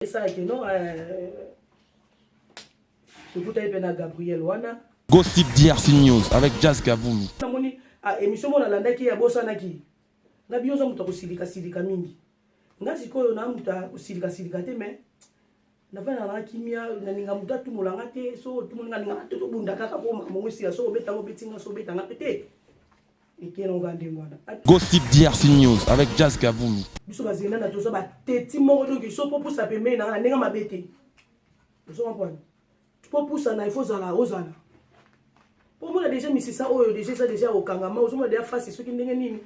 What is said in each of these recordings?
Et ça, non, écoute, il y a Gabriel Wana. Gossip DRC News avec Jazz Kaboulou. Émission mon alanda qui a bossa naki. Na bioza muta kusilika mingi. Ngasi koyo na muta kusilika te mais na vana na kimia na ninga muta tu molanga te so tu molinga ninga to bunda kaka ko mo sila so beta ngo betinga so beta ngapete. Ekeno ngande mwana. Gossip DRC News avec Jazz Kaboulou. Biso bazina na to so ba teti mo do ki so popu sa pembe na ninga mabete. So comprendre. Popu sa na il faut zala ozala. Pour moi déjà mais c'est ça oh déjà ça déjà au kangama aux déjà face ce qui ndenge nini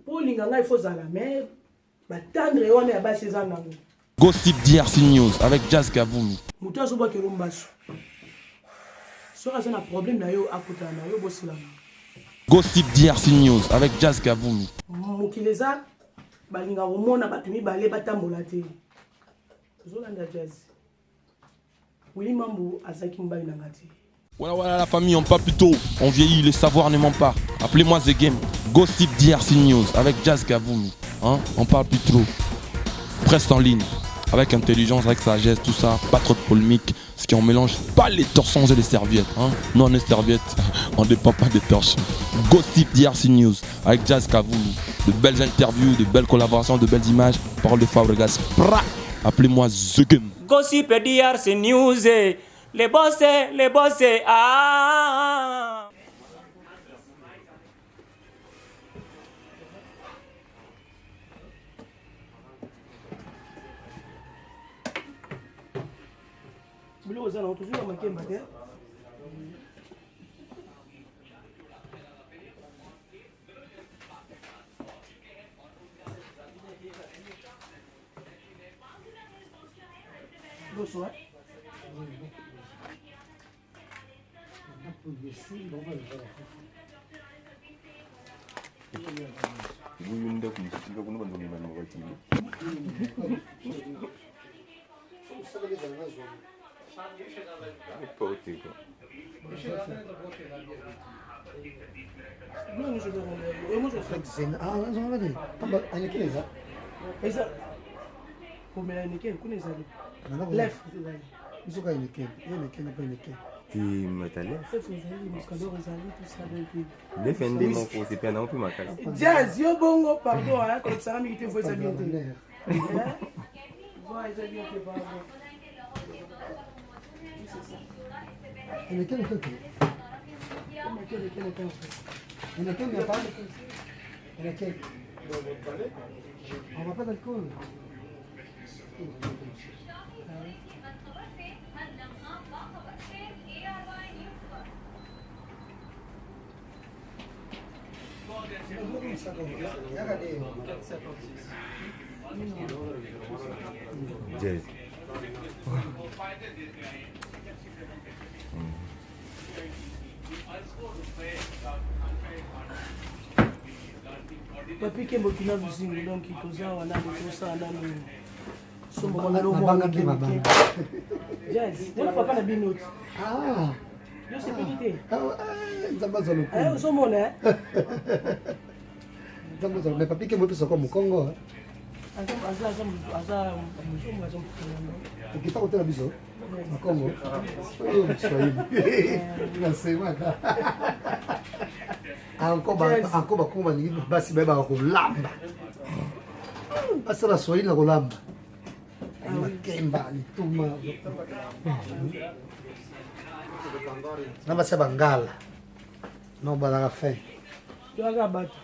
pour linganga il faut zala mais ba tendre on est bas ces ans nango. Gossip DRC News avec Jazz Kaboulou. Muto azoba ke lumbaso so asa na problème na yo akuta na yo bosila. Gossip DRC News avec Jazz Kaboulou. Mukileza balinga omona bato mibale batambola te zolanda jazz Willy Mambo azaki mbai na ngati. Voilà la famille, on parle plus tôt, on vieillit, le savoir ne ment pas. Appelez-moi The Game. Gossip DRC News avec Jazz Kaboulou. Hein? On parle plus trop. Presse en ligne, avec intelligence, avec sagesse, tout ça, pas trop de polémique. Ce qui on mélange pas les torsons et les serviettes. Hein? Non, les serviettes, on ne dépend pas des torsons. Gossip DRC News avec Jazz Kaboulou. De belles interviews, de belles collaborations, de belles images. Parole de Fabregas. Appelez-moi The Game. Gossip DRC News. Les boss, ah. Bilo ozana toujours makemba te. Bonsoir. Jazz, yo bongo, pardon, hein, comme ça, mais il te faut ça bien. On va pas d'alcool. Jazz. Papi Kembo kina vizingu donc ikoza wana kosa nani sombo wana lo mwana kembo. Jazz, tena papa na binoti. Ah. Yo c'est petit. Zambazo le coup. So mona. Zambazo mais papi Kembo pesa comme Congo. Asa mshomo azo. Ukitaka kutana biso na Congo. Yo Kiswahili. Nasema Anko bakuma ni basi beba kulamba. Basi la Swahili na kulamba. Makemba ni tuma. Na basi bangala. No bala café. Yo agabato.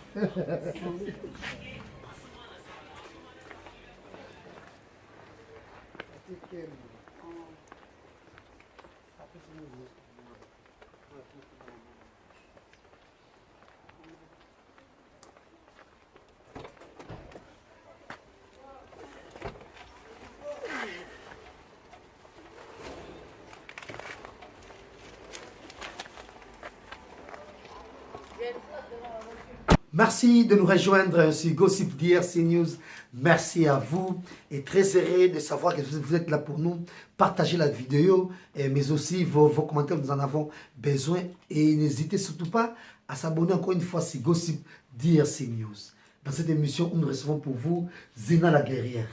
Merci de nous rejoindre sur Gossip DRC News. Merci à vous et très heureux de savoir que vous êtes là pour nous. Partagez la vidéo, mais aussi vos commentaires, nous en avons besoin. Et n'hésitez surtout pas à s'abonner encore une fois sur Gossip DRC News. Dans cette émission, nous recevons pour vous Zena la guerrière.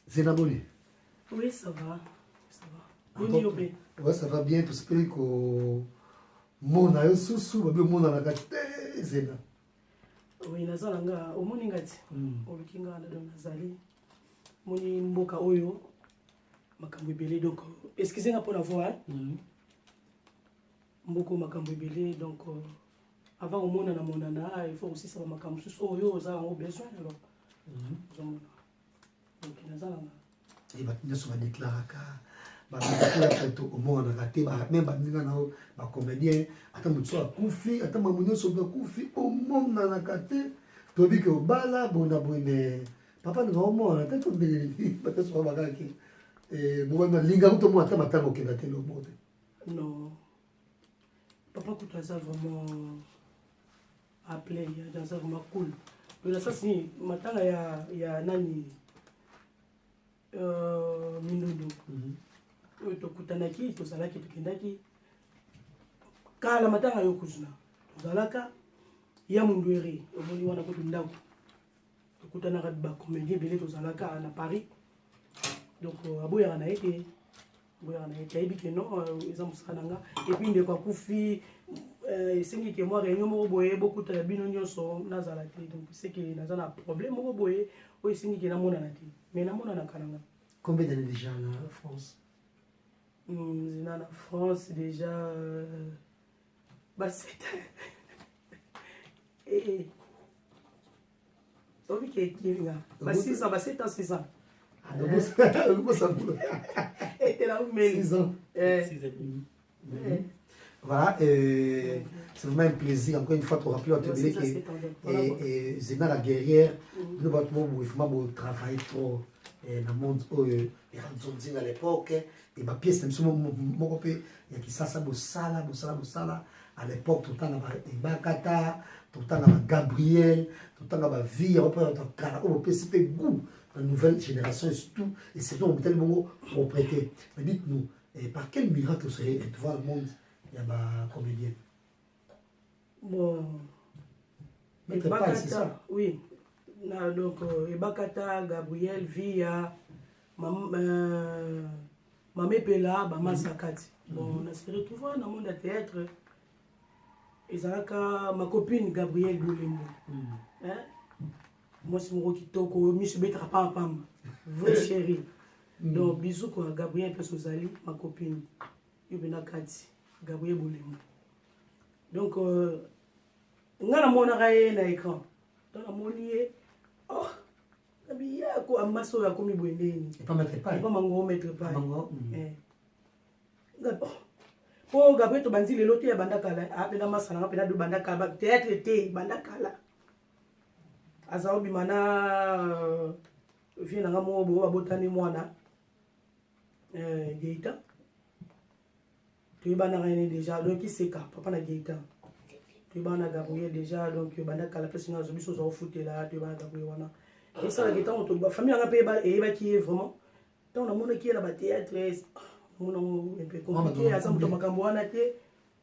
Zena Boli. Oui, ça va. Ça va. Ah, Oui, donc, Niopé. ouais, ça va bien. Tout ce pays qu'on mona yo susu babe mona na kate zena. Oui, nazala nga omoni ngati. Oluki nga na donc nazali. Moni mboka oyo makambo ebele donc excusez nga pour la voix. Mboko makambo ebele donc avant omona na monana il faut aussi ça makambo susu oyo oza en besoin alors. Donc nazala nga. Et bah nyonso ba déclaraka bakila peto omonaka te même bandinga nao bacomédien ata motu so akufi ata mamu nyonso bakufi omonanaka te toyebi ke obala bona boye mais papa ninga omona te tobeleli batasoka bakaki bobana linga kutomona ata matanga okenda te lomo te. Non. Papa Koutaza vraiment appelé, il y a vraiment cool. Mais ça c'est matanga ya nani Mindondo. Tokutanaki tozalaki tokendaki kala matanga yo kuzuna tozalaka ya mundu eri omoni wana ko ndako tokutanaka ba comédien belé tozalaka na Paris donc aboyaka na ete boyaka na ete ayebi ke non eza mosala nanga et puis ndeko akufi esengi ke moi réunion moko boye bokutana bino nyonso nazala te donc c'est que naza na problème moko boye oyo esengi ke namonana te mais namonanaka nanga. Combien d'années déjà en France? En France déjà bah c'est et oui qui est là bah 6 ans bah 7 ans 6 ans ah donc ça et là où mais 6 ans voilà c'est vraiment un plaisir encore une fois pour rappeler à te dire que et Zena la guerrière nous vraiment travailler trop dans le monde et à l'époque et ma pièce même sur mon copé il y a qui ça bosala à l'époque tout le temps Bakata tout le temps Gabriel tout le temps vie on peut c'était goût la nouvelle génération et surtout et c'est donc tellement pour prêter mais dites-nous par quel miracle vous serez devant le monde il y a ma comédien bon Bakata oui donc Bakata Gabriel Via Mamé Pela Bama Sakati bon on s'est retrouvé dans le monde de théâtre et ça ma copine Gabrielle Boulembo hein moi c'est mon kitoko Miss Betra pam vrai chérie donc bisous quoi Gabrielle Pesozali ma copine Yubena Kati Gabrielle Boulembo donc nga na mona kaye na écran dans la monier oh biya ko amaso ya komi bwendeni pas mettre pas mango mettre pas po Gabriel to banzi lelo te ya bandakala apena masala apena do bandakala théâtre te bandakala azawo bimana vie na ngamo bo babotani mwana Geita tu bana ngane déjà donc qui c'est papa na Geita tu bana Gabriel déjà donc bandakala pesi na zobiso zo foot là tu bana Gabriel wana et ça la Geita on to famille nga pe ba e ba qui est vraiment tant on a mon qui est là théâtre mon un peu compliqué à ça muto makambo wana te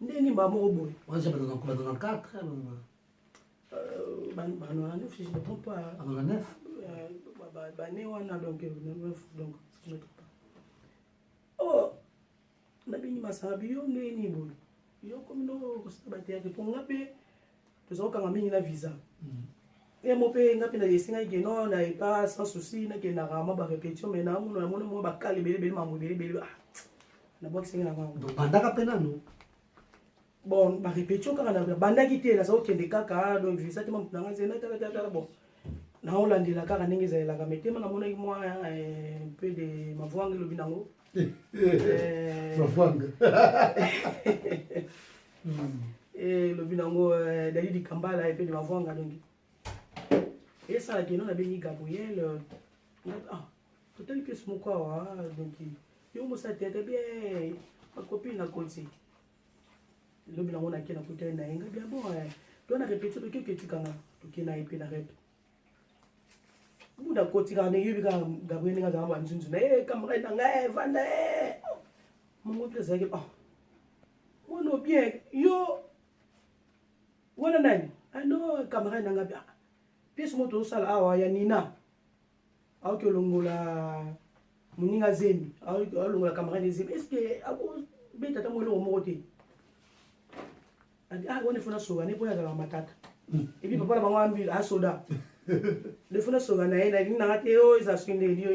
ndeni ba moko boy moi j'ai dans 4 ban 9 si je ne me trompe pas dans 9 ba né wana donc 9 donc si je ne me trompe pas oh na bini masabi yo ndeni boy yo comme no ko sa ba théâtre pour ngape to zo kanga mingi na visa et mon père ngape na yesinga ke non na pas sans souci na ke na rama ba répétition mais na mo ba kale bele mamu bele na boxing na bango donc bandaka pena no bon ba répétition kaka na bandaki te la so kende kaka donc visa te mamu nanga zena ta bon na olandela kaka ndenge ezalelaka metema na monaki mwa un peu de mavwanga elobi nango mavwanga elobi nango Dalidi Kambala un peu de mavwanga donc esalaki no nabengi Gabriel totali pièce moko awa donc yo mosala tete bien ma copine na koti lobi nango nake na kota na yenga bien bon to na répétition to ketikanga to na epe na rep buda koti ka ne yubi ka Gabriel nga zamba nzunzu na camarade na nga vanda mongo plaisir ke mono bien yo wana nani ano camarade na nga bien pièce moto sala awa ya Nina auki olongola moninga zemi alongola camarade zemi est ce que abeta ta mwelo moko te adi wana fona soga ne poya za matata et puis papa na bango ambi a soda le fona soga na ina ni na te o za swinde dio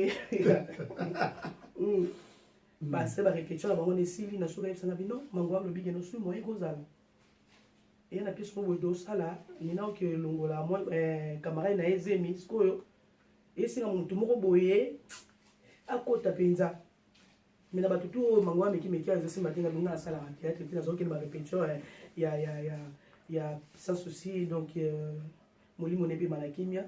ba se ba répétition na bango ne sili na soga efsanga bino mango am lobi no sumo e kozala et na pièce mo do sala ni na ke longola moi camarade na ezemi skoyo et singa mutu moko boye akota penza mina batutu mango ameki meki azasi matinga binga sala théâtre puis nazo ke ba répétition ya sans souci donc molimo nepe manakimia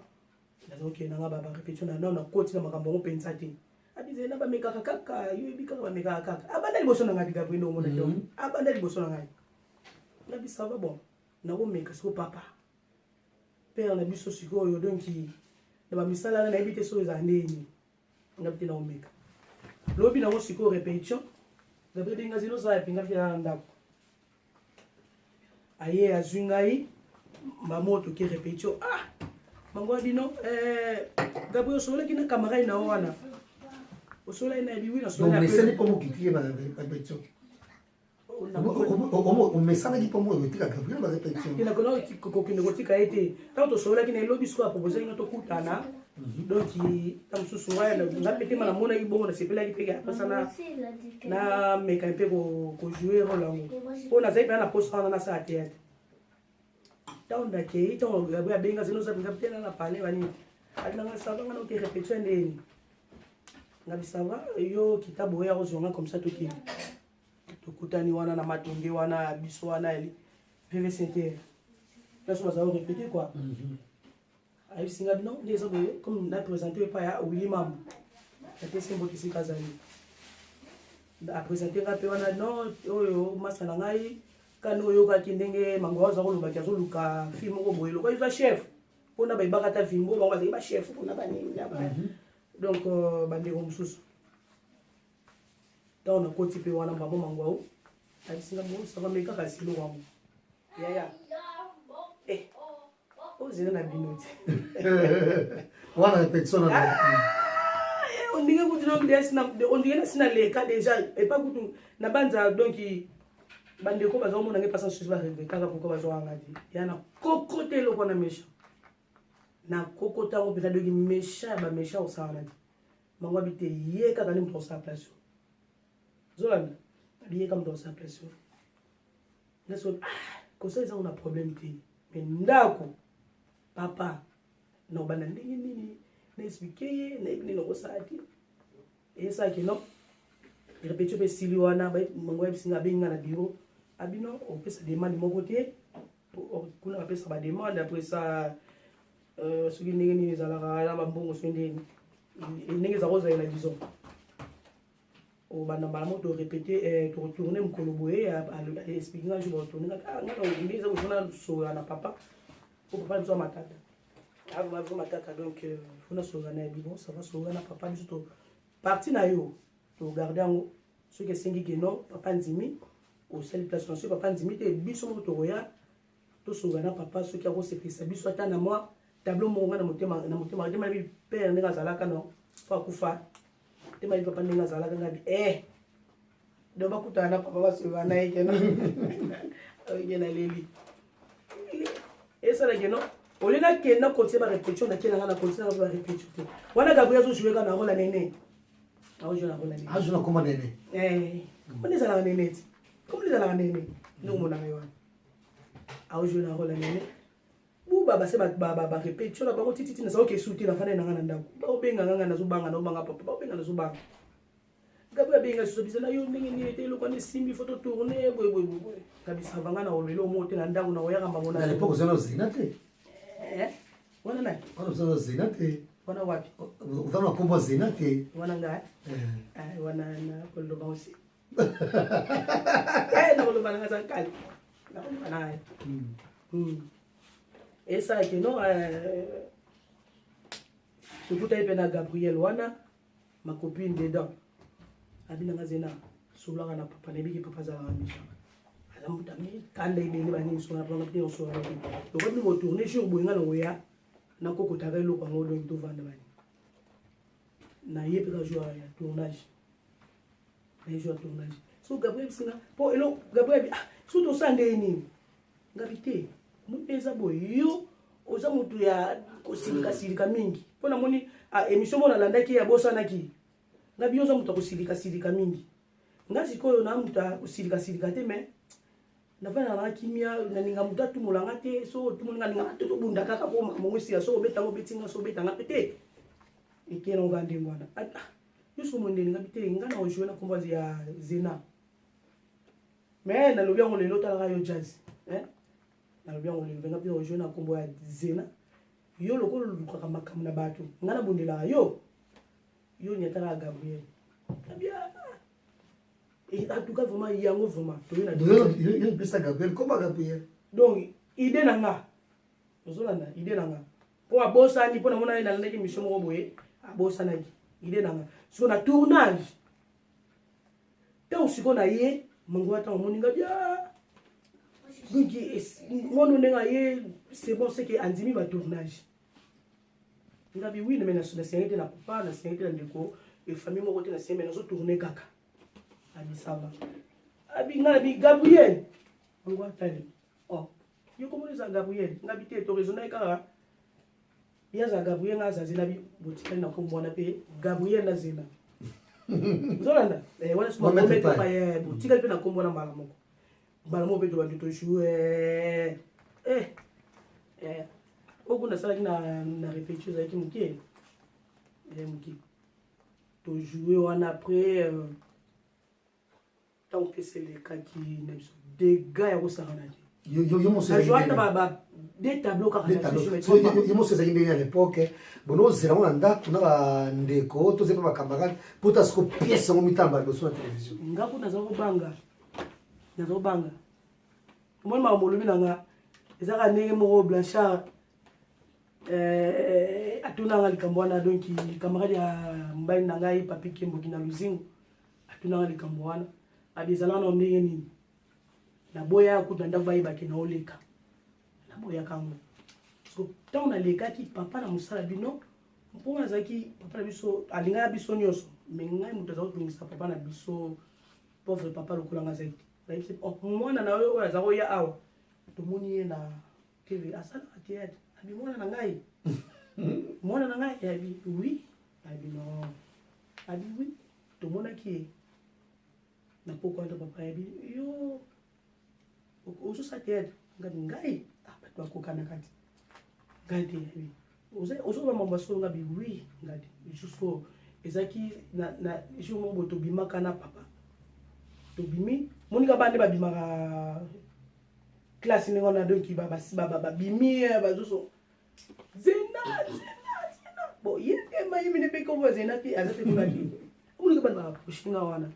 nazo ke nanga ba répétition na non na koti na makambo ngo penza te abize na ba meka kaka yo bika ba meka kaka abanda liboso na ngati gabriel no mona to abanda liboso na ngai na bisava bon na go meka siko papa père na biso siko yo donc na ba misala na ebite so za ndeni ngapite na omeka lobi na go siko répétition gabriel dinga zino za pinga pia ndako aye azungai mamoto ki répétition mango dino gabriel solo ki na camarade na wana osola ina biwi na sola mais c'est pas moi qui crie ma répétition on me ça qui pas moi qui gabriel ma répétition kina kono ko kino kotika ete tanto sola kina lobi siko proposer ngato kutana donc tam susu waya na pete mana mona ibongo na sepela ki pega pasana na meka mpe ko jouer rôle ngo ona zai pa na poste na sa théâtre taunda ke ito gabriel benga zino za pinga tena na pale bani alanga sabanga no ke répétition ndeni ngabisava yo kitabu ya ozonga comme ça toki tokutani wana na matonge wana biso wana eli vv center là so baza répéter quoi ayi singa non les autres comme na présenter pas ya William c'était simbo kisi kazali a présenter ka pe wana non oyo masana ngai kano yo ka kindenge mango za ko luba kya zo luka film ko boyelo ko iza chef pona ba ibaka ta film bo ba ba chef pona ba ni ya ba donc bandeko mosusu ntango nakoti mpe wana mbamo mango ao abisinga mosaka mekaka silo wango yaya ozela na bino te wana répétition na ondinge kutu ondinge na sina leka déjà epa kutu na banza donc bandeko bazomona nge pasa susu baregretaka pourkoi bazwanga te ya na kokote eloko na méchant na kokota ngo pesa doki méchant ba méchant osana ti mango bite ye kaka ni mto sa place zolanda biye kam do sa place naso ko ça ils ont un problème ti mais ndako papa no bana nini na expliquer na ibni no sati et ça qui non répéter pe siliwana ba mango bisinga benga na bureau abino on peut se demander mon côté kuna ba pesa ba demande après ça ce qui n'est ni zalaka la mbongo swendeni ndenge za roza ina disons o bana bala moto répéter to retourner mkolo boye à expliquer je vais retourner ngaka ndeza kufuna so na papa pour papa nzo matata avant matata donc funa so na bon ça va so na papa biso to parti na yo to garder ngo ce que singi que non papa ndimi au seul place non papa ndimi te biso moto roya to so na papa ce qui a ko se pesa biso ata na moi tableau monga na motema de ma vie père ndinga zalaka no fa kufa de ma vie papa ndinga zalaka ngabi do bakuta na papa basuba na yeke no oyena leli esa la geno olena ke na continuer ba répétition na kena na continuer ba répétition wana gabriel zo jouer kana rola nene awo jona rola nene ajuna koma nene on est à la nene comme les à la nene nous mon ami wana awo jona rola nene buba base ba répétition na bango titi na sa oke souti na fana na ngana ndako ba obenga nganga na zubanga na obanga papa ba obenga na zubanga gabriel benga so bizana yo ndenge ni te lokwa ni simbi photo tourner boy kabisa vanga na olelo mote na ndako na oyaka mbango na l'époque zona zinate wana na wana zona zinate wana wapi zona kombo zinate wana nga wana na koldo ba aussi na koldo ba na sa kali na koldo na et ça que non surtout ay pena Gabriel wana ma copine dedans abina ngazena sulaka na papa nebiki papa za misha alamuta mi kanda ile bani sura panga pete sura bani donc ni retourner sur boinga na oya na kokota ga lo kwa ngodo to vanda bani na ye pe ka jouer ya tournage na jouer tournage so Gabriel singa po elo Gabriel so to sande ni ngabite mu eza boyo oza mutu ya kosilika mingi pona moni émission mona landaki ya bosanaki ngabi oza mutu kosilika mingi ngasi koyo na mutu kosilika te mais nafana na kimia na ninga mutu tumulanga te so tumulinga ninga to bunda kaka ko mongwisi ya so beta ngo betinga so beta nga pete ikena ngande ngwana yusu monde ninga bite ngana ojwe na kombazi ya Zena mais na lobia ngolelo tala yo jazz na lobia ngolelo ngabi ojwe na kombo ya Zena yo lokolo lukaka makamu na bato ngana bondela yo nyatala Gabriel abia et en tout cas vraiment il y a vraiment il pesa Gabriel comment Gabriel donc idée nanga ozolanda idée nanga po abosani po na mona na ndeki mission mo boye abosanaki idée nanga so na tournage ta usiko na ye mango ata moninga bia ngi mono nenga ye c'est bon c'est que andimi ba tournage ngabi oui mais na série na papa na série na ndeko et famille mo côté na série na so tourner kaka abi sava abi ngabi Gabriel mango atali oh yo komoni za Gabriel ngabi te to raisonner kaka ya za Gabriel ngaza zina bi botikali na kombona pe Gabriel na zina zolanda wana suma ko meto pa ye botikali pe na kombona mbala moko pe to ba to jouer okuna sala na répétition za kimukie muki to jouer wana après tant que c'est les cas qui des gars ya kosakana yo mo se des tableaux car yo mo se za à l'époque bono zela on anda kuna ba ndeko to zepa ba camarade pour ta sko pièce mo mitamba do sur la télévision ngaku na zo banga mo ma mo lubi nanga ezaka ndenge mo Blanchard atuna ngali kambwana donc camarade ya mbayi nanga papi Kembo kina luzingo atuna ngali kambwana abizala na ndenge nini na boya kutanda bayiba ke na oleka na boya kango so tant na leka ki papa na musala bino mpona zaki papa na biso alinga biso nyoso mais ngai mutu za kutungisa papa na biso pauvre papa lokolanga zaki like mwana na oyo azako ya awa tomoni ye na TV asala atiet abi mwana na ngai mwana na ngai abi oui abi non abi oui tomona ki na poko ndo papa yabi yo ozo satet ngai bato akokana kati ngati yabi ozo ba mamba so ngabi oui ngati juste ezaki na jomo boto bimaka na papa to bimi monika bande ba bimaka classe ni ngona donc ba bimi bazo Zena bo yende mai mine pe ko Zena pi azate ngati monika bande ba kushinga wana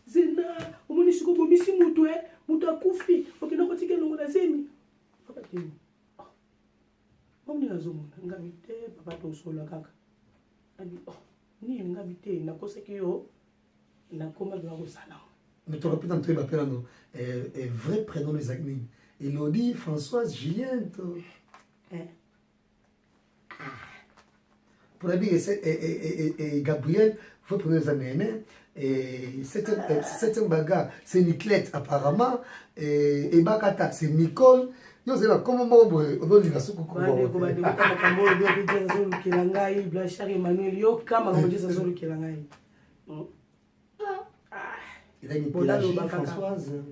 Zena umoni siko bomisi mutu mutu akufi okina kotika longo na zemi papa tini omni azomona ngabite papa to solo kaka abi ni ngabite na koseki yo na koma bwa ko sala mais tu répètes un truc appelle non vrai prénom les Agni Elodie Françoise Julien pour la vie et Gabriel faut prendre les années et c'est un bagarre c'est Niclette apparemment et Bakata c'est Nicole yo c'est là comment moi on dit la soupe ko ba de kama kambo do ke zulu kilangai Blanchard Emmanuel yo kama ngo jesa zulu kilangai il a une Pélagie Françoise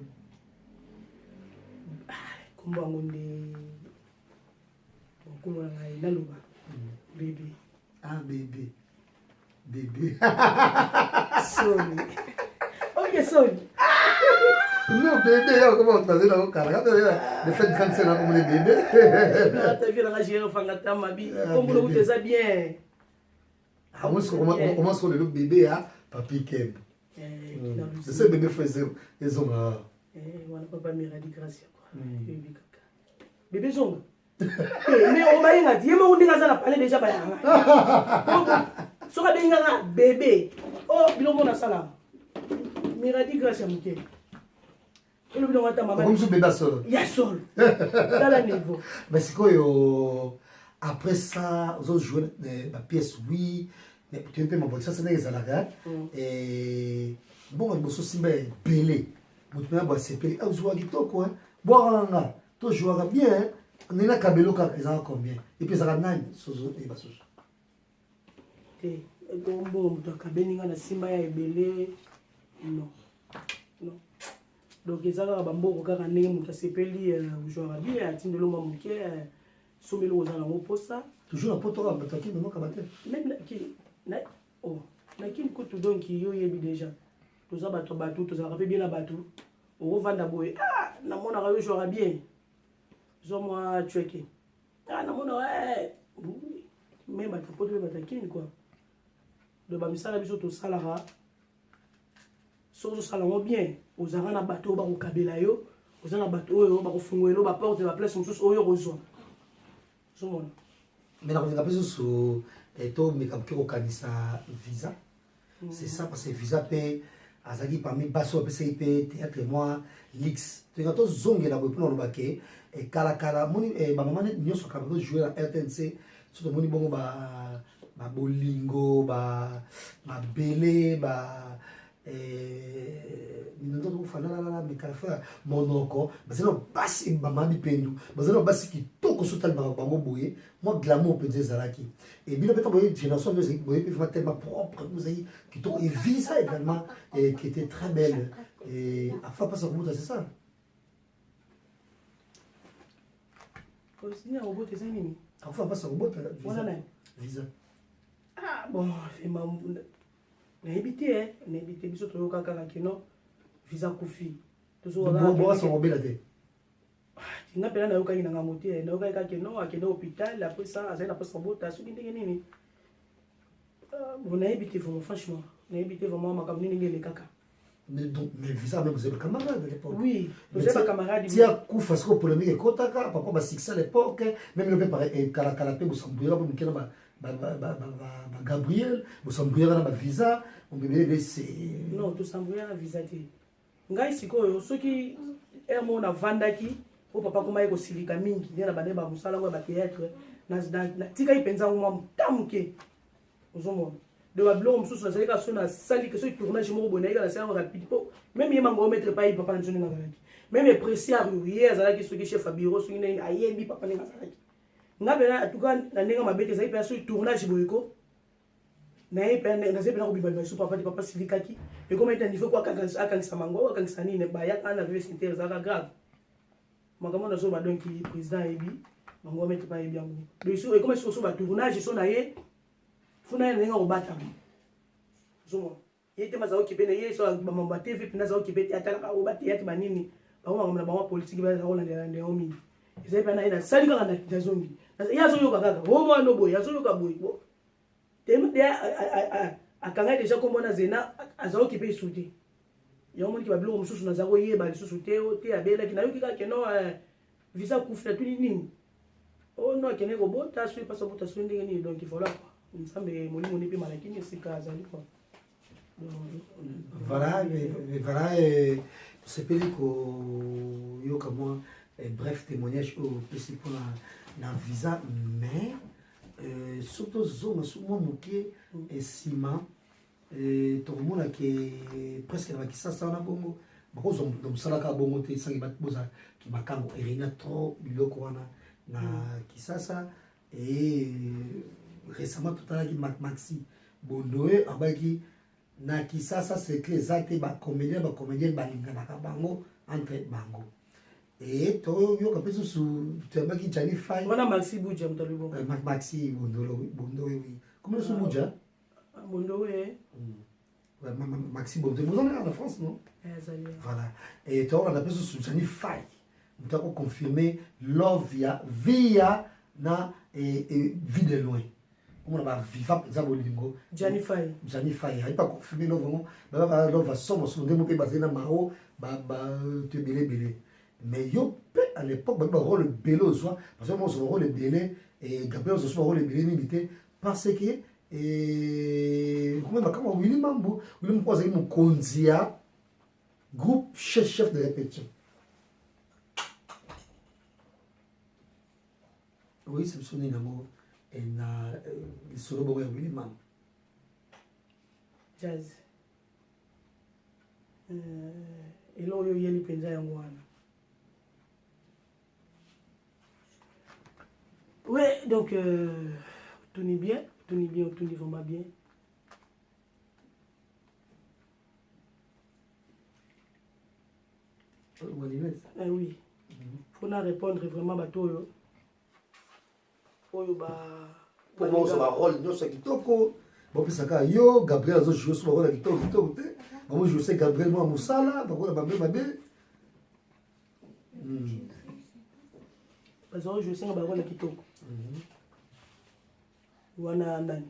kumba ngonde kumba ngai naluba bébé bébé sorry ok sorry non bébé comment on faisait là au cara le fait de cancer là comme les bébés ta vie la gérer fangata mabi comme vous le ça bien comment sur le bébé à papi Kembo c'est bébé faisait ils ont voilà papa Miradi Gracia quoi bébé zonga mais on va y aller yema on dinga za parler déjà ba yanga soka benga bébé oh bilomo na sala Miradi Gracia muke le bilomo ta maman comme ce bébé solo ya solo dans la niveau mais c'est quoi après ça, ils ont joué la pièce oui, mais tu peux m'envoyer ça c'est des zalaga et bon je suis simbe belé mutu na ba sepeli au jouer kitoko hein boire nga to jouer bien on est là kabelo ka ils ont combien et puis ça va nani sozo et basoso te bon mutu akabeninga na simba ya ebele non non donc ezalaka bamboko kaka ndenge mutu asepeli joueur bien atindelo mwa moke somelo oza nango mposa toujours na poto ka bataki memo ka bate même nakini kutu donc yo yebi déjà toza bato tozalaka mpe bien na bato okovanda boye namonaka yo joueur bien zo mwa tweke namonaka me bato poto mpe batakini quoi do bamisala biso tosalaka soki ozosala yango bien ozalaka na bato oyo bakokabela yo oza na bato oyo bakofungwela yo baporte baplace mosusu oyo kozwa ozomona mais nakolinga mpe susu tomeka moke kokanisa visa c'est ça parce que visa mpe azalaki parmi basi oyo apesaki mpe théâtre mwa lix tolinga tozongela boye mpona olobake kalakala moni bamama nyonso kala bazojoue na rtnc so tomoni bongo babolingo babele minonzo tokofanana mekalafa monoko bazali na basi bama bipendu bazali na basi kitoko so tali bango boye mwa glamour mpenza ezalaki et bino mpe boye génération boye mpe vraiment tellement propre bozali kitoko et visa également qui était très belle et afa pasa kobota c'est ça osini ya kobota eza nini afa pasa kobota visa bon nayebi te biso toyoka kaka kino visa kufi tozobela te nga mpena nayokaki na ngambo te nayokaki kaka kino akende hôpital apres ça azali na posa kobota soki ndenge nini bon nayebi te vraiment franchement nayebi te vraiment makambo nini ndenge elekaka mais visa même vous êtes camarades à l'époque oui vous êtes camarades tia kufa siko polémique ekotaka papa basiksi à l'époque même le mpe kalakala mpe bosambuyaka mpe moke na Gabriel bosambuyaka na bavisa ombebele c'est non tosambuyaka visa te ngai sikoyo soki mo navandaki po papa koma ye kosilika mingi nde na bane bamosala ngo ya batéâtre tikaki mpenza ngo mwa mota moke ozomona de babiloko mosusu nazali kaka so nasali ke soki tournage moko boye nayika nasalaka rapide po même ye mango ometre pa ye papa na biso ndenge azalaki même epréciario ye azalaki soki chef ya bureau soki ndenge ayebi papa ndenge azalaki nga mpena atuka na ndenge mabe te ezali mpena soki tournage boyeko naye mpena nazali mpena kobima biso papa te papa silikaki ekoma ete niveau ko akangisa mango akangisa nini bayaka na vs inter ezalaka grave makambo na so badonki président ayebi mango ometre pa ayebi yango donc so ekoma sikoso batournage so na ye funa ye ndenge kobatama ozomona ye te maza okipe na ye so bamambo ya tv mpena aza okipe te atalaka oyo bateate banini bango makambo na bango politiki baza kolandela ndenge mingi ezali mpena ye nasali kaka na zongi ye azoyoka kaka o mwana boye azoyoka boye akanga deja komona zena azalaki mpe esu te yango moniki babiloko mosusu naza koyeba lisusu te o te abelaki nayoki kaka keno visa kufi na tuni nini o no akende kobota soki mpasa bota soki ndenge nini donc voilà quoi nzambe molimo ne mpe malakini esika azali quoi voilà tosepeli koyoka mwa bref témoignage oyo opesi mpona na visa mais soki tozonga so mwa moke nsima tokomona ke presque na bakisasa wana bongo bakozwa mosalaka bongo te esangi bozalaki makambo erina trop biloko wana na kisasa e récemment totalaki maxi bondoe abaki na kisasa secret eza te bacomédien balinganaka bango entre bango et toyoka mpe susu toyambaki jani fai wana maxi buja mutalibo maxi bondoe oui comment so buja bondoe maxi bondoe vous en avez en France non voilà et toyona mpe susu jani fai mutu akoconfirme love via na vie de loin omona baviva mpenza bolingo jani fai ayi baconfirme love yango baba love asomo so ndenge mpe bazali na mao bato ebelebele mais yo mpe à l'époque babi barole ebele ozwa parce que mozwa barole ebele gabriel ozoso barole ebele mingi te parce que komema kama wili mambo azali mokonzi ya groupe chef de répétition oui c'est biso nini yango na lisolo bongo ya wili mambo jazz elo oyo yeli mpenza yango wana. Ouais, donc toni bien, toni vraiment bien. Oui. Faut na répondre vraiment bato oyo. Oyo ba pour moi ça va rôle nyonso kitoko. Bon puis ça ka yo Gabriel azo jouer sur rôle kitoko te. Moi je sais Gabriel moi musala, ba rôle babe. Parce que je sais ba rôle kitoko. Wana nani?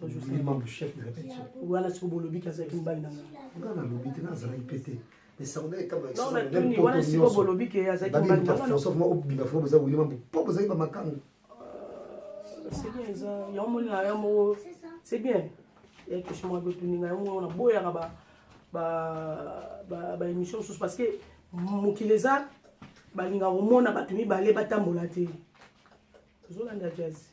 Je sais membre chef de répétition. Wana siko bolobi kaza kimbali nanga. Ngana lobi te na za pété. Mais ça on est comme non mais Tony wana siko bolobi ke aza kimbali nanga. Non sauf moi obima faut besoin William mambo. Pas besoin ba makanga. C'est bien ça. Ya moni na ya mo c'est bien. Et que chez moi go Tony nga mo na boya ba émission sous parce que mokileza balinga omona bato mibale batambola te. Zolanda jazz.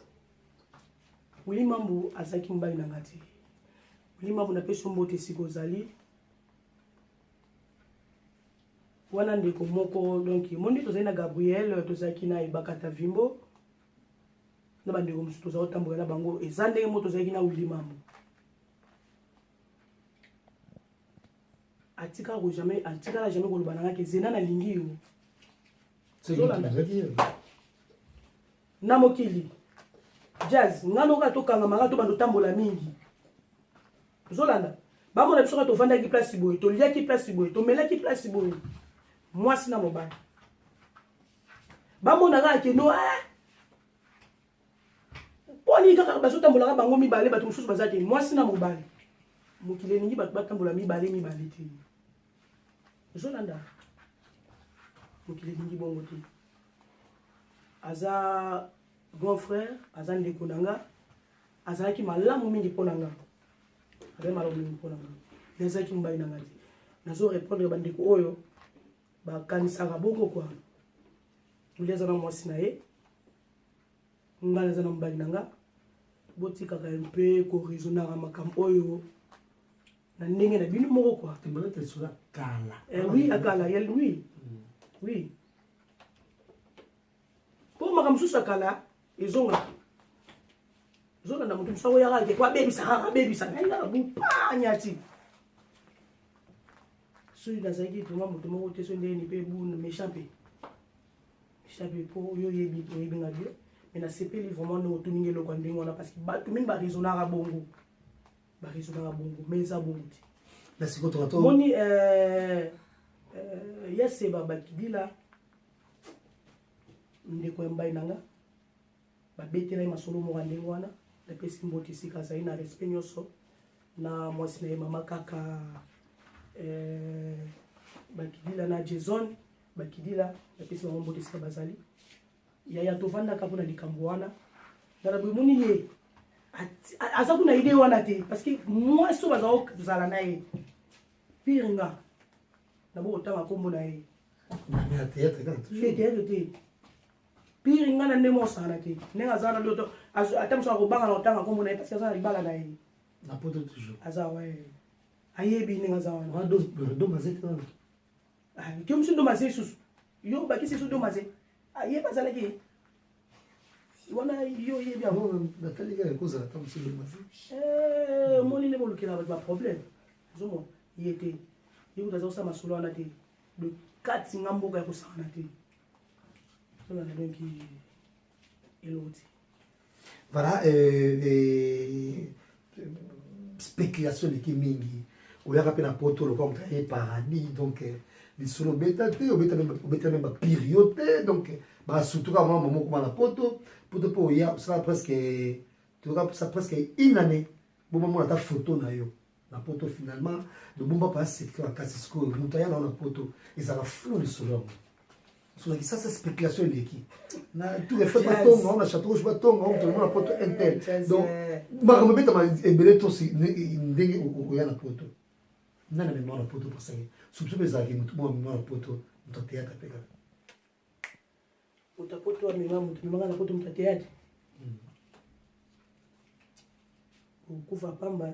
Willy Mambo azaki mbali na ngati. Willy Mambo na peso mbote sikozali. Wana ndeko moko donc mondi tozali na Gabriel tozaki na Ibakata Vimbo. Na bandeko musu tozali tambola na bango ezande mo tozaki na Willy Mambo. Atika la jamais koloba na ke zena na lingi yo. C'est qui na mokili. Jazz, ngano ka tokanga manga to bando tambola mingi. Zolanda. Ba mona biso ka to vanda ki place boy, to lia ki place boy, to mela ki place boy. Moi sina mobile. Ba mona ka ke no Poni ka ba so tambola ka bango mibale ba to mususu bazaki, moi sina mobile. Mokili ningi ba tambola mibale te. Zolanda. Mokili ningi bongo te. Aza grand frère, aza ndeko nanga, azalaki malamu mingi ponanga. Abe malamu mingi ponanga. Nazaki mbayi nanga ti. Nazo répondre bandeko oyo ba kanisaka bongo kwa. Muleza na mwasi na ye. Ngala za na mbayi nanga. Botika ka mpe ko raisonner makambo oyo. Na ndenge na bino moko kwa. Tembele te sura kala. Oui, akala, yel oui. Oui. Pour makamsusa kala ezonga na mutu msawo ya ke kwa baby sa nanga bupanya ti sui na zaki tuma mutu moko te so ndeni pe bu na méchampé po yo yebi ngabio mais na sepeli vraiment no tuningelo kwa ndingo na parce que ba tumingi ba raisonnera bongo mais ça bongo ti merci contre moni yese baba kidila ndeko mbayi nanga babetela masolo mo ndenge wana na pesi mboti sika za ina respect nyoso na mwasi na mama kaka bakidila na Jason bakidila na pesi mboti sika bazali ya tovanda kapo na likambo wana na bimuni ye aza kuna idée wana te parce que moi so bazao zala na ye piringa na bo tanga kombo na ye na théâtre quand théâtre te pire ngana ndemo sana te nenga zana loto atamso ko banga na otanga kombo na parce que zana libala na ye na poto toujours aza ouais ayebi nenga zana na do mazete na ke musu do mazé susu yo ba kisi susu do mazé aye bazala ki wana yo yebi amo na tali ga ko za tam su do mazé moni ne bolukela ba problème zomo yete yo utaza usama solo na te de 4 ngambo ga ko sana te. Donc voilà spéculation de mingi ou ya kapena poto le comme paradis donc les solo beta te o beta même période donc ba surtout quand maman comme la poto pour ya ça presque une année bon maman ta photo na yo la poto finalement le bomba pas c'est que la casisco mutaya na poto et ça va flou le solo. Ça c'est spéculation qui na tout les fait pas tombe on a château je pas tombe on tout le monde a poto intel donc ma me beta ma ebele to si ndenge o ya na poto na na mémoire na poto pour ça surtout les amis tout moi mémoire na poto on théâtre pega o ta poto a mémoire na poto on théâtre o kufa pamba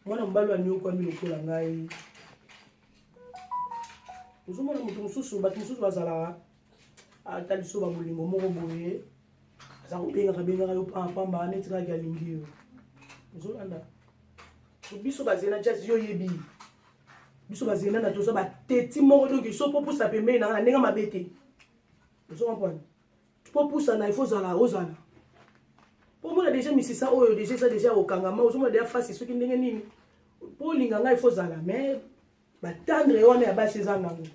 mwana mobali aniokwami lokola ngai ozomona moto mosusu bato mosusu bazalaka ata liso bamolingo moko boye aza kobengaka yo pamba neti kaki alingi yo ozolanda biso bazena jasi yo yebi biso bazena na toza bateti moko donki so popusa pembeni na ndenge mabe te ozokompane popusana ifo ozala omona deja misisa oyo deja eza deja okangama ozomona deja fasi soki ndenge nini mpo olinga ngai ifo ozala mais batendre wana ya basi eza nango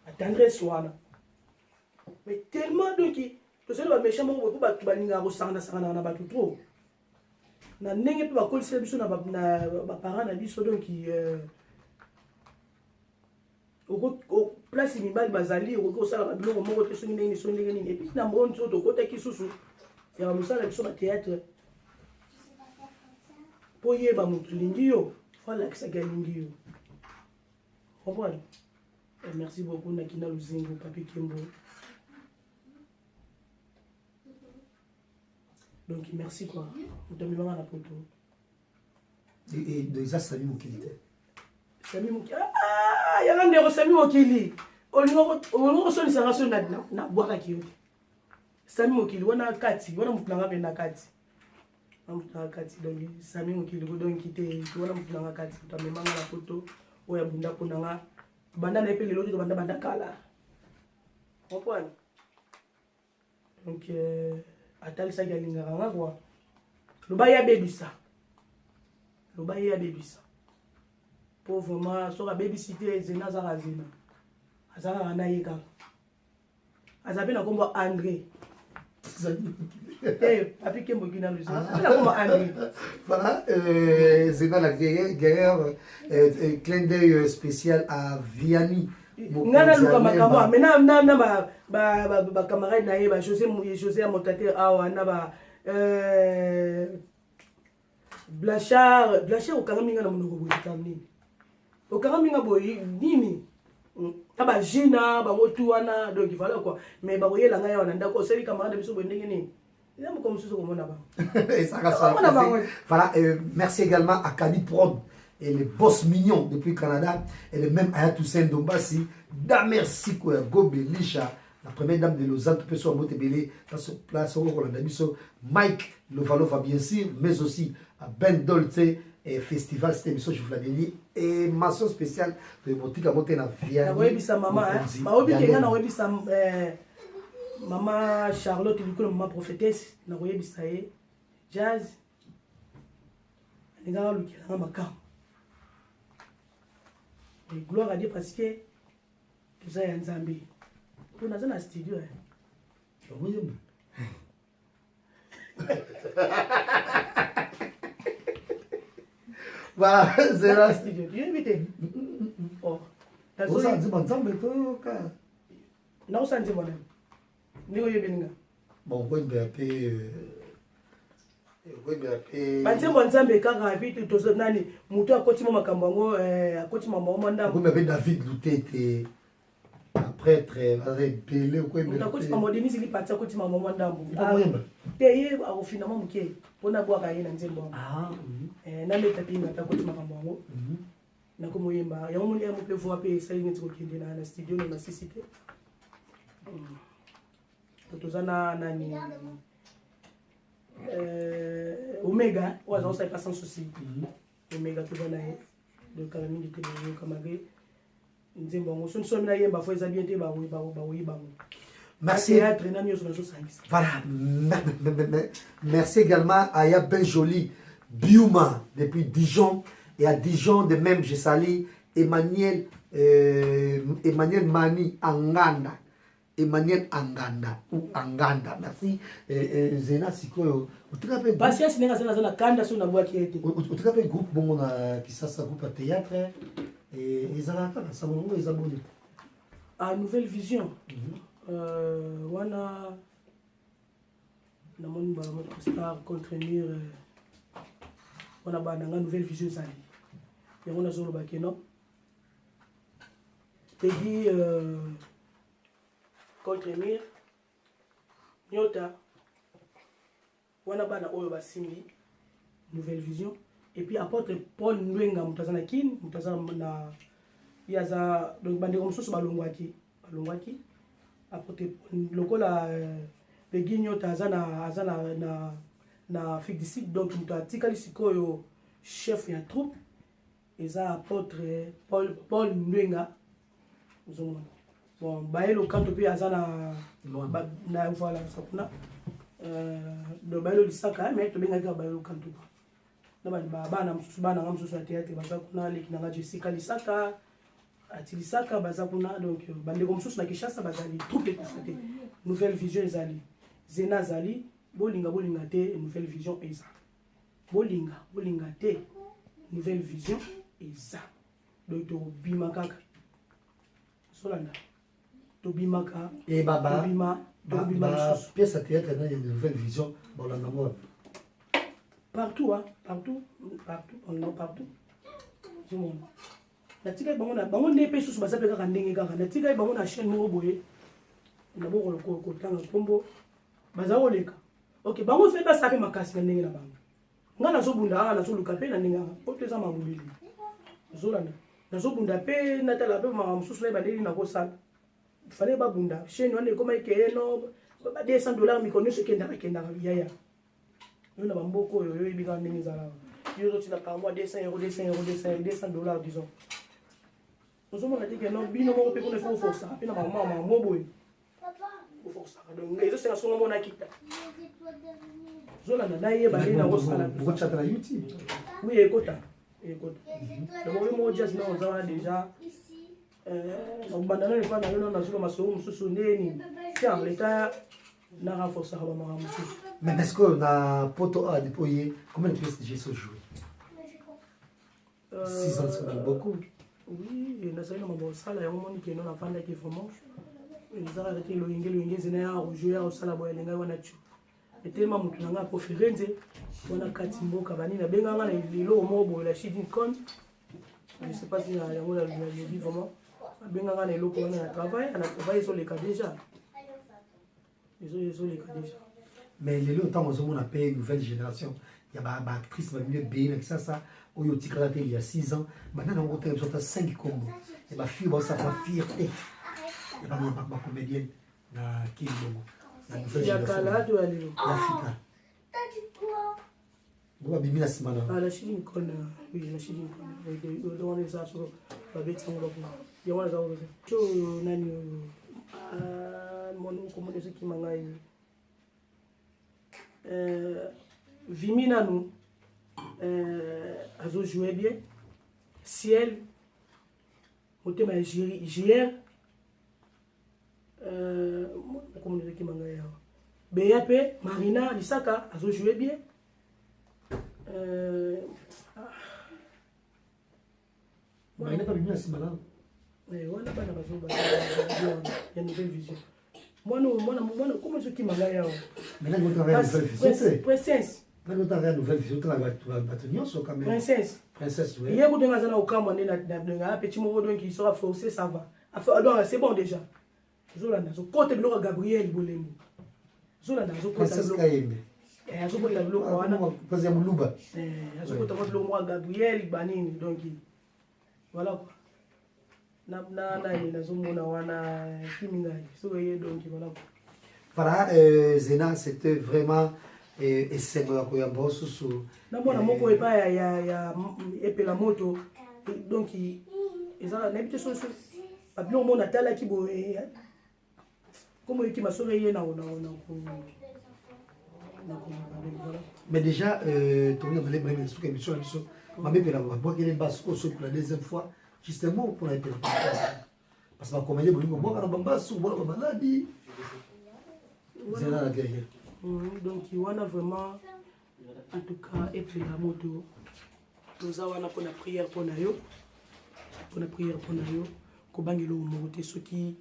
batendresse wana mais tellement donki tozali baméchant moko boye mpo bato balingaka kosangana na bato trop na ndenge mpe bakolisela biso na baparent na biso donki place mibali bazali okoki kosala biloko moko te soki ndenge nini epuis na mbongo nso tokotaki susu ya bamosala biso batéâtre mpo yeba moto lingi yo fo alakisaki alingi yo comprendre merci beaucoup nakina luzingo papi Kembo donc merci quoi moto amemanga na poto eza Sami Mokili te Sami Mokili yanga ndeko Sami Mokili olingo kosonisanga so na bwakaki yo te Sami Mokili wana kati wana motu nanga penda kati donc Sami Mokili kodonki te wana motu nanga kati moto amemanga na poto oyo abunda mpo nanga banda na ye mpe lelo te tobanda kala comprendre donc atalisaki alingaka nga kua loba ye abebisa mpo vraiment soki abebisi te zena azaka zena azalaka na ye kaka aza mpe na kombo André papi Kembo kina lusi na kombo André voilà zena la guerrière clin d'œil spécial à Vianney nga naluka makambo me na bacamarade na ye José ya motateur awa na ba Blachard okanga minga na monoko boye kam nini okanga minga boye nini na bajina bango tu wana donc voilà quoi mais bakoyela ngai awa na ndako osali camarade biso boye ndenge nini eza moko mosusu komona bango voilà merci également à Kadi Prod et le boss mignon depuis Canada et le même Aya Toussaint Dombassi merci quoi Gobelisha la première dame de Lausanne tout peut soit Motebele parce que place au Rolanda biso Mike Lovalova bien sûr mais aussi à Ben Dolce et festival cette émission je vous l'ai dit et mention spéciale de Motika Montena Vianney nakoyebisa mama baobikenga nakoyebisa mama Charlotte likolo mama prophétesse nakoyebisa ye jazz alingaka lukelanga makambo et gloire à Dieu parce que toza ya Nzambe mpo naza na studio voilà c'est la studio tu te osanzima Nzambe toyoka naosanzima nani ndenge oyebelinga bon kwembea pe banzembo Nzambe kaka vitu tozo nani moto akotima makambo yango akotima makambo ndambo kwembea pe David Lutete prêtre rebelle moto akotima modernise lipati akotima makambo ndambo te ye akofina moke mpona bwaka ye na nzembo yango nambeta mpe ngata akotima makambo yango nakomoyemba yango moni yamo mpe voa mpe esali neti kokende na studio no na sisi te toza na nani Omega oyo aza kosala pas sans souci Omega toza na ye dokala mingi te boyoka malgré nzembo yango so nsomi nayemba fo eza bien te bakoyi bango merci voilà merci également à Ya Ben Joli Biuma depuis Dijon et à Dijon de même je salue Emmanuel Mani Anganda Emmanuel Anganda ou Anganda merci Zena sikoyo utikape patience nenga zana kanda so na bwaki ete utikape groupe bongo na kisasa groupe à théâtre et ezalaka na samongo ezaboni à Nouvelle Vision wana namoni ba star contre mur wana ba nanga Nouvelle Vision zali yango na zolo ba keno pedi contre mur nyota wana bana oyo basimbi Nouvelle Vision et puis apôtre Paul Ndwenga mutazana kin mutazana na yaza donc bande comme ça balongwaki apôtre lokola beginyo tazana na Afrique du Sud donc mutatikali sikoyo chef ya troupe eza apôtre Paul Ndwenga bon baelo kanto pe azana na voilà sakuna do baelo lisaka mais to benga ka baelo kanto na bana bana ngam so théâtre bazakuna lekina Jessica lisaka atilisaka bazakuna donc bande comme ça na Kishasa bazali troupe de nouvelle vision ezali Zena zali bolinga te nouvelle vision eza bolinga te nouvelle vision eza donc to bimakaka solanda to bimaka et baba bima pièce à théâtre il y a une nouvelle vision bon là d'abord partout on en partout tout le monde na tika bango ne pe susu basape kaka ndenge kaka na tika bango na chaîne moko boye na boko ko tanga kombo bazao leka OK bango fait pas sape makasi na ndenge na bango nga nazobunda na zoluka pe na ndenge o teza mabulili zolana nazobunda pe na tala pe mamususu na bandeli na kosala fallait babunda chaîne wana ekoma ekeno ba $200 mikono ce kenda yaya yo na bamboko oyo ebika ndenge zala yo zotina par mois $200 $200 disons ozomona te ke no bino moko pe kuna faut forcer pe na mama moboy faut forcer donc ezo senga songa mona kita zolanda na ye ba na kosala beaucoup de chat na YouTube oui ekota donc mo jazz na ozawa déjà bandana le pas na yo na solo maso mususu ndeni tiens l'état na renforcer ba mama mususu mais est-ce que na poto a déployé combien de pièces j'ai so joué 6 ans c'est beaucoup. Oui, il y a ça dans sala ya moni ke no na fanda ki vraiment ils arrêté le ingé zena ya jouer au sala boya lenga wana tu et tellement mutu nanga préféré nze wana katimbo kabani na benga nga na lilo mobo la shidin kon je sais pas si ya yango la vie vraiment benga nga na lilo ko na travail sur les cas déjà ils ont les cas déjà mais les autant on a payé une nouvelle génération il y a ba actrice va mieux bien avec ça oyo tikala il y a 6 ans maintenant on a peut-être 5 combos et ba fille ba ça fa fierté et ba comédienne na Kindomo la nouvelle génération ya kala to alilo l'Afrique Boba bimina simana la chine kon oui la chine kon do on ça sur ba betsa ngolo ko ya wana za to nani mon comment dire qui mangai Vimina nous azo joué bien ciel motema JR comment dire qui manga ya BAP Marina Lisaka azo joué bien Marina pas bimina simana wana bana bazo ya nouvelle vision moi comment ce qui manga ya maintenant on travaille nouvelle vision princesse maintenant on travaille nouvelle vision travaille bâtonnier sur quand même princesse oui hier vous devez aller au camp on est na petit moment donc il sera forcé ça va donc c'est bon déjà zolanda zo côté de Laura Gabriel Bolembo zolanda zo côté princesse Kayembe zo côté de Laura wana parce que Muluba zo côté de Laura Gabriel banini donc voilà quoi na zo mona wana kimingai so yé donc voilà Zena c'était vraiment et c'est moi qui a bossé sur na mona moko epa ya epela moto donc ezala na bité so abilo mona tala ki bo comme qui m'a sauvé na mais déjà tourner dans les premières sous émission ma mère la boire qu'elle basse pour la deuxième fois justement pour la parce que ma comédie bolingo moi quand bamba sous moi maladie Zena la guerrière donc il y a vraiment en tout cas et puis la moto nous avons pour la prière pour nayo ko bangelo moto ce qui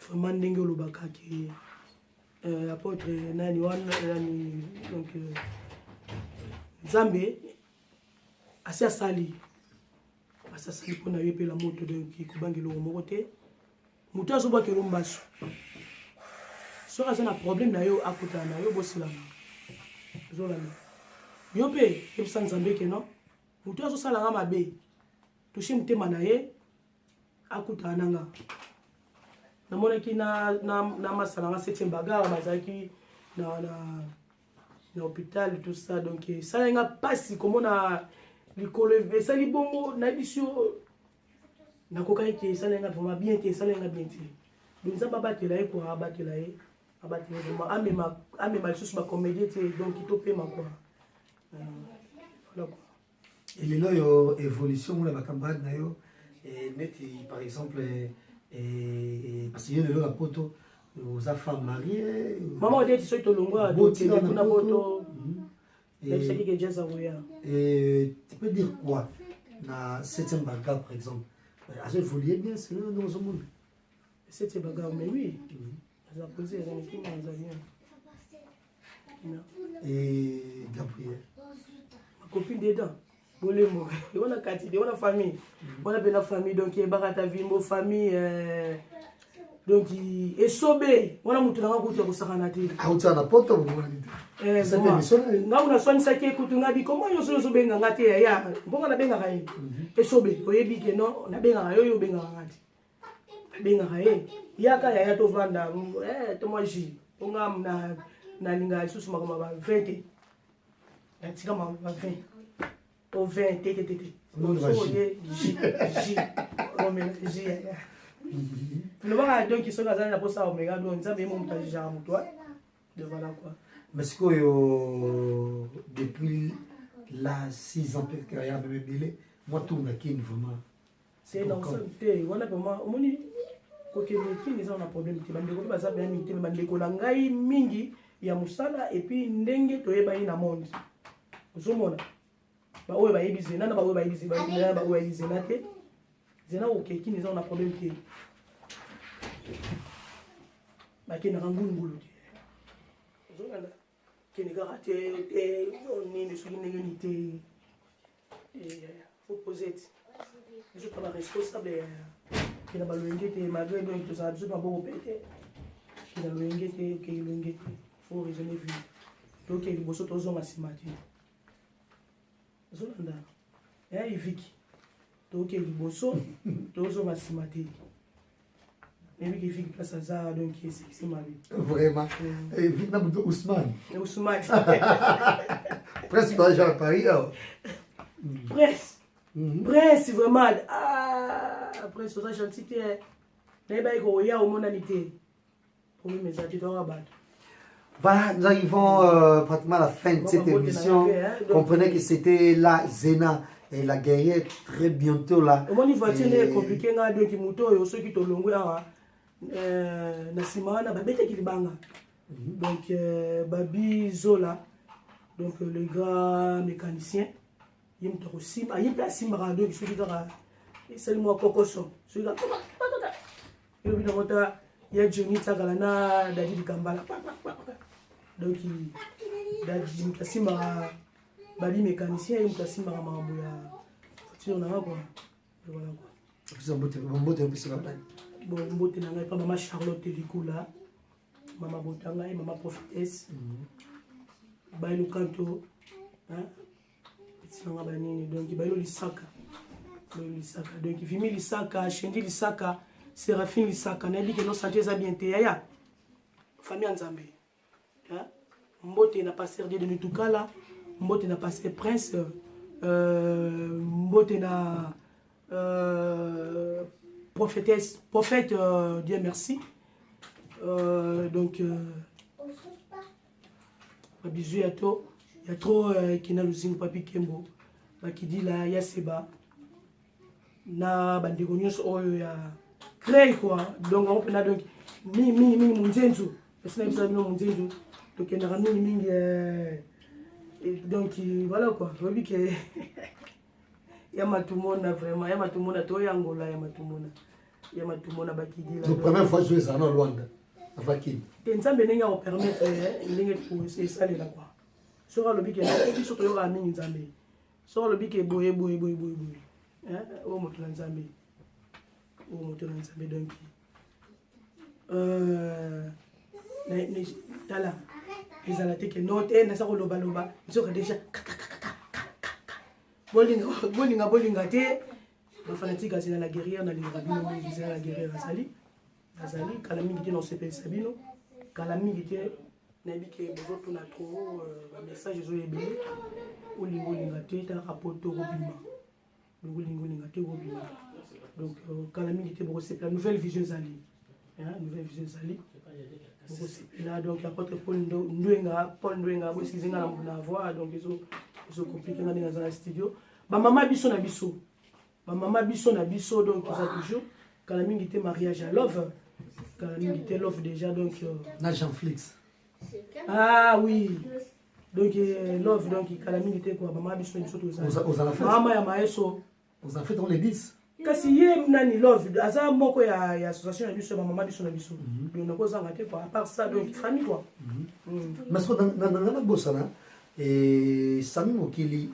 vraiment ndenge lobaka ke apôtre nani wana nani donc Nzambe asali pour nayo pe la moto donc ko bangelo moto moto azoba ke lombaso so ka na problème na yo akota na yo bosilama zolana yo pe ebisa Nzambe ke non moto azosalanga mabe touche motema na ye akutana nanga namonaki na masala nga 7e bagarre bazalaki na hôpital tout ça donc esala nga mpasi komona likolo esali bongo na biso nakokaki te esala nga vraiment bien te esala nga bien te donc nzambe abatela ye kwa abatela ye vraiment amema lisusu bacomédie te donc topema quoi voilà quoi. Et lelo yo évolution mona bacamarade na yo neti par exemple parce que yo lelo na poto oza femme mariée maman odeti soki tolongwa kuna poto nayebisaki ke jazz akoya. Et tu peux dire quoi na 7e bagarre par exemple azo évolué bien selon dans ce monde 7e bagarre mais oui aza posé ezali kima azali et Gabriel ma copine dedans bolemo on a kati on a famille on a bien famille donc bakata vimbo famille donc esobe on a mutu nanga kutu kusakana te auta na poto nga una swanisaki kutu ngabi comment yo so benga ngate ya mbonga na benga kai esobe oyebi ke no na benga yo benga ngati benga kai yaka ya to vanda to moi ji onga na linga isusu makoma ba 20 na tika ma 20 au 20 tété so ye ji ji ya le voir donc qui sont dans la poste omega donc ça même montage genre toi de voilà quoi. Mais ce que depuis la 6 ans peut carrière bébé Bilé moi tout na kin vraiment c'est dans ça té on a vraiment on dit OK mais qui les on a problème te bande ko baza bien mingi te bande ko la ngai mingi ya musala et puis ndenge to yeba ina monde uzomona ba oyo ba yebize nana ba oyo ba yebize ba oyo yebize na te zena OK qui les on a problème te bakena ngungulu te zongana kene garate ni ne soki ndenge ni te faut poser les autres sont responsables kena balwenge te malgré donc tout ça biso ba bo pete kena lwenge te ke lwenge te faut raisonner vite donc il bosso tozo masimati zongana ya iviki donc il bosso tozo masimati. Mais oui, il place à ça, donc c'est ma vie. Vraiment. Et Vietnam de Ousmane. Ousmane. Presque pas à Paris. Presque. Presque, vraiment. Ah, après, c'est ça, gentil. Il y a au monde habité. Pour mes tu dois rabattre. Voilà, nous arrivons pratiquement à la fin de cette émission. Comprenez que c'était la Zena. Et la guerrière très bientôt là. Au moins, il va être compliqué. Donc, il y a ceux qui te l'ont na simana babeta kilibanga donc babi zola donc le gars mécanicien il me trouve sim il place simba donc celui là c'est moi kokoso celui là il vient monta il y a Johnny Tagalana David Kambala donc David simba babi mécanicien il me place simba mambo ya tu on a quoi voilà quoi c'est un beau bon mbote na ngai pa mama Charlotte Likula mama botanga et mama prophétesse bailo kanto hein tsanga banini donc bailo lisaka donc vimi lisaka shendi lisaka Séraphine lisaka na dit que nos santé za bien te ya famille nzambe hein mbote na pasteur de Nutukala mbote na pasteur prince mbote na prophète, Dieu merci. Donc, bisous à toi. Il y a trop qui n'a le papi Kembo. Qui dit là, il y a Seba. Na bandegonius oyo ya créé quoi. Donc, on peut là donc munzenzu. Parce que ça nous munzenzu. Donc, il y a mini donc voilà quoi. Je dis que Yamatumona vraiment, Yamatumona to yangola Yamatumona. Yamatumona bakidi la. La première fois jouer ça en Rwanda. Avec qui? Nzambe nenga o permettre ndenge pour c'est ça là quoi. Sora le bike na qui surtout yora mingi Nzambe. Sora le bike boye. Hein? O moto Nzambe. O moto Nzambe donc. Tala. Ils allaient que note na ça ko loba. Ils ont déjà bolinga te bafanatique azela la guerrière nalingaka bino mingi ezela la guerrière azali kala mingi te naosepelisa bino kala mingi te nayebi ke bozotuna tro bamessage ezoyebele olinga te taka po to kobima donc olinga te kobima donc kala mingi te bokosepela nouvelle vision ezali bokosepela donc apôtre Paul Ndwenga boesikizenga na mbuna voix donc ezokomplike nga ndenge aza na studio bamama biso na biso donc eza toujours kala mingi te mariage à love kala mingi te love déjà donc na Jean-Flix ah oui donc love donc kala mingi te quoi mama biso na biso toza mama ya maeso vous en faites on les 10 kasi ye nani love aza moko ya association ya biso ya mama biso na biso donc nakozanga te quoi à part ça donc famille quoi mais ce dans bosana et Sami Mokili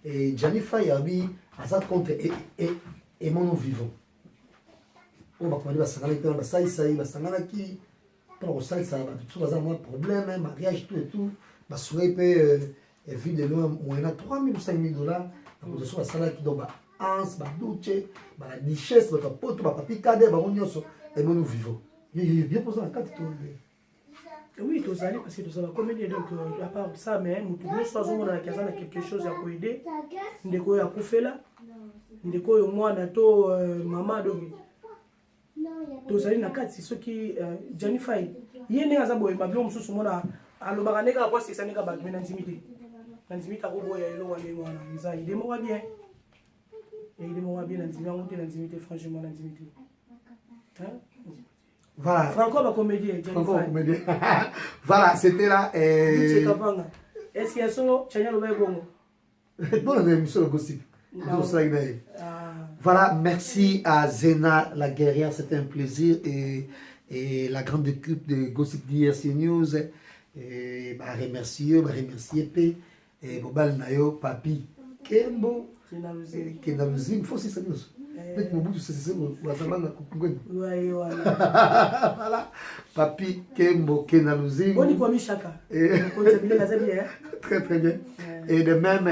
et Janifa Yabi azat contre et mon vivant on va parler basangana qui basangana qui pour ça ça va tout ça moins problème mariage tout et tout basoué peut vie de loin moyenne 3000 ou 5000 dollars pour ça ça qui donc ans douche la richesse votre pote ba papi cadet ba onyoso et mon vivant il bien posé la carte tout oui tozali parce que tozala comédie donc à part ça mais mutu nyonso azomona na kiaza na quelque chose ya koede ndeko oyo akufela ndeko oyo mwana to mama donc tozali na kati soki Janifai ye ndenge aza boye mabilo mosusu mona alobaka ndenge akosekisa ndenge bato me na nzimite akoboya eloko ndenge wana eza ide moko bien na nzimi yango te na nzimi te franchement na nzimi te voilà Franco ba comédien voilà c'était là est-ce qu'il y a solo chanya lo ba bongo bonne émission le gossip voilà merci à Zena la guerrière c'était un plaisir et la grande équipe de Gossip DRC News et bah remercier P et Bobal Nayo Papi Kembo Kenaluzi faut c'est ça nous avec mon bout c'est voilà Papi Kembo Kenaluzi boni kwa mishaka très très bien et de même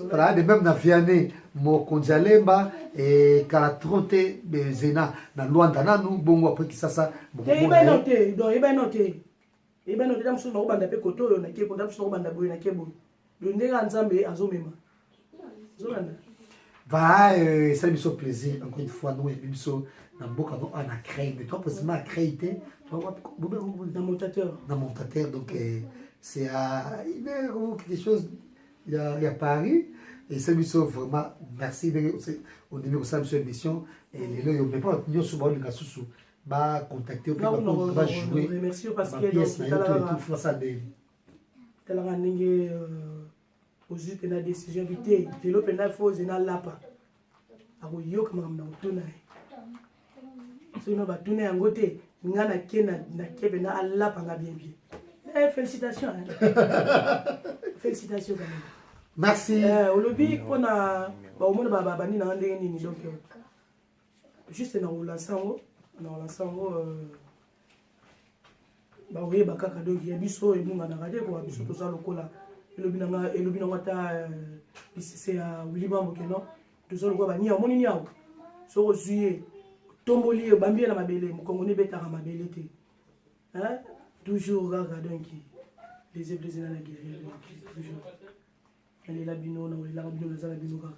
voilà de même na Vianney Mokonjalemba et Kalatrote Zena na Luanda nanu bongo après qui ça eba noté dans son banda pe koto yo na ke ko dans son banda boy na ke boy le ndenge nzambe azomema zolanda va ça me fait plaisir encore une fois nous et biso na mboka no ana créé mais toi précisément à créité toi dans montateur donc c'est à une heure ou quelque chose il y a Paris et ça me fait vraiment merci au numéro ça sur émission et les loyo mais pas nous sur le kasusu va contacter au plus va jouer merci parce que pièce na tout faut ça de tala ndenge aussi pena décision vite de l'opena faut na lapa ako yoka makamna utuna sino batuna yango te ngana kena na kebe na lapa nga bien félicitations félicitations quand même merci au lobby pona ba omona ba bani na ndenge nini donc juste na relançango ba oye ba kaka donc ya biso emunga na radio ko biso toza lokola elobi nanga ta c'est à William Bokeno toza lokola ba ni amoni ni awo so ozuye tomboli bambie na mabele mukongoni betaka mabele te hein toujours gaga donc les églises na la guerrière toujours elle est la bino na la bino na la bino gaga.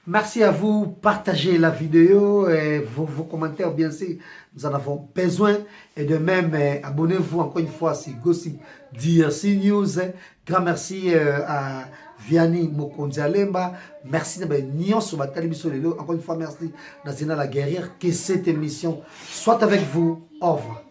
Merci à vous, partagez la vidéo, et vos commentaires bien sûr, nous en avons besoin. Et de même, abonnez-vous encore une fois sur Gossip DRC News. Grand merci à Vianney Mokonjalemba. Merci de Nyon sur encore une fois, merci Nazina la guerrière. Que cette émission soit avec vous. Au revoir.